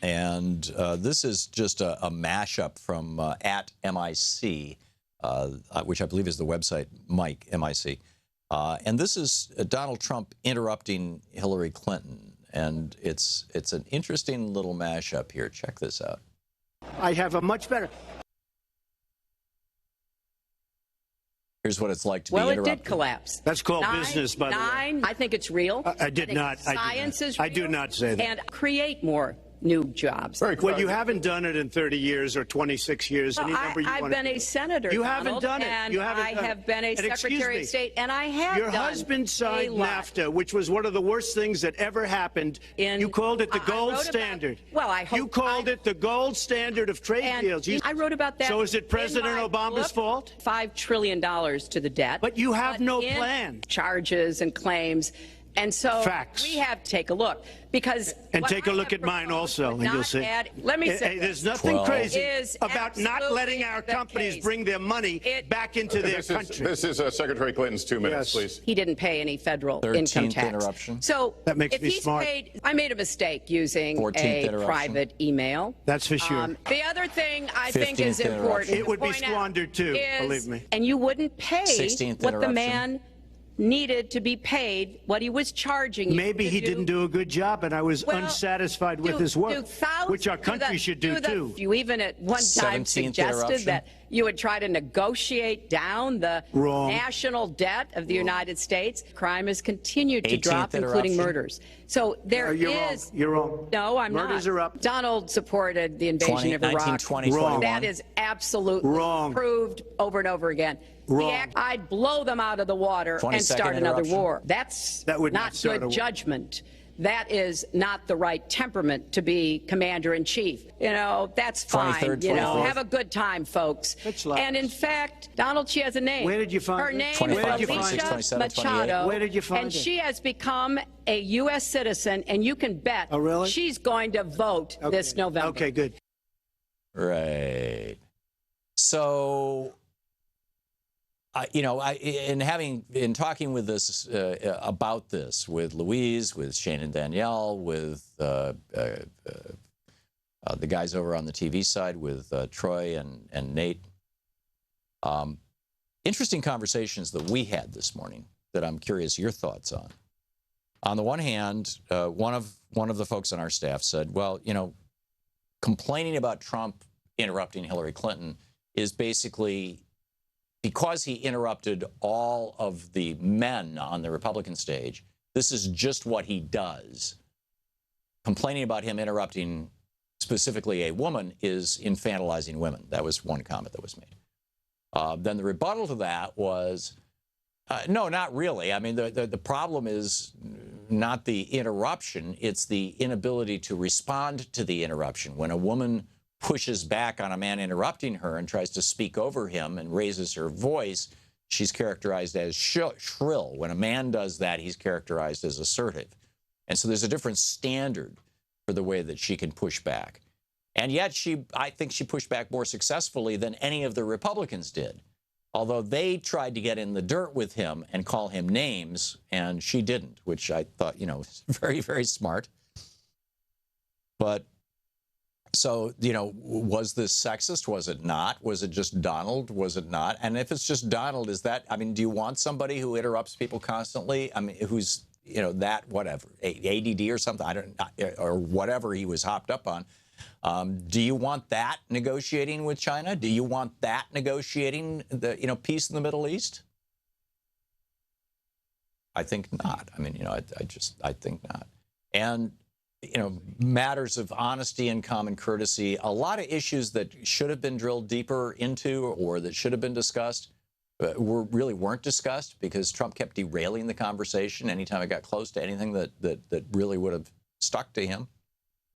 And this is just a mashup from at MIC, which I believe is the website, Mike, MIC. And this is Donald Trump interrupting Hillary Clinton. And it's an interesting little mashup here. Check this out. I have a much better... Here's what it's like to be interrupted. Well, it did collapse. That's called business, by the way. I think it's real. I did not. Science is real. I do not say that. And create more new jobs. Well, you haven't done it in 30 years or 26 years. Well, I've been a senator, You haven't done it. And you haven't I done have it. been a Secretary of State, and I have Your done husband signed a lot. NAFTA, which was one of the worst things that ever happened. You called it the gold standard. Well, I hope... You called it the gold standard of trade deals. I wrote about that. So is it President Obama's fault? $5 trillion to the debt. But you have no plan. Charges and claims. And so Facts. we have to take a look, because take a look at mine also, and you'll see. Let me say, there's nothing crazy is about not letting our companies bring their money back into their country. This is Secretary Clinton's 2 minutes, please. He didn't pay any federal income tax. Interruption. So that makes if me he's smart. paid, I made a mistake using a private email. That's for sure. The other thing I think is important. It would be squandered too, believe me. And you wouldn't pay 16th what the interruption. man needed to be paid, what he was charging you. Maybe he didn't do a good job, and I was unsatisfied with his work, which our country should do too. You even at one time suggested that you would try to negotiate down the national debt of the United States. Crime has continued to drop, including murders. So there is... You're wrong. No, I'm not. Murders are up. Donald supported the invasion of Iraq. Wrong. That is absolutely proved over and over again. I'd blow them out of the water and start another war. That's not good judgment. That is not the right temperament to be commander-in-chief. You know, that's fine. You know, have a good time, folks. And in fact, Donald, she has a name. Where did you find her it? name Where is Alicia Machado. Where did you find and it? she has become a U.S. citizen, and you can bet she's going to vote this November. Okay, good. Right. So... you know, in talking with this about this with Louise, with Shane and Danielle, with the guys over on the TV side, with Troy and Nate, interesting conversations that we had this morning that I'm curious your thoughts on. On the one hand, one of the folks on our staff said, well, you know, complaining about Trump interrupting Hillary Clinton is basically because he interrupted all of the men on the Republican stage. This is just what he does. Complaining about him interrupting specifically a woman is infantilizing women. That was one comment that was made. Then the rebuttal to that was, no, not really. I mean, the problem is not the interruption. It's the inability to respond to the interruption. When a woman pushes back on a man interrupting her and tries to speak over him and raises her voice, she's characterized as shrill. When a man does that, he's characterized as assertive. And so there's a different standard for the way that she can push back. And yet I think she pushed back more successfully than any of the Republicans did, although they tried to get in the dirt with him and call him names, and she didn't, which I thought, you know, was very, very smart. But so, you know, was this sexist? Was it not? Was it just Donald? Was it not? And if it's just Donald, is that, I mean, do you want somebody who interrupts people constantly? I mean, who's, you know, that, whatever, ADD or something, I don't, or whatever he was hopped up on. Do you want that negotiating with China? Do you want that negotiating the, you know, peace in the Middle East? I think not. I mean, you know, I think not. And, you know, matters of honesty and common courtesy, a lot of issues that should have been drilled deeper into or that should have been discussed really weren't discussed because Trump kept derailing the conversation anytime it got close to anything that really would have stuck to him.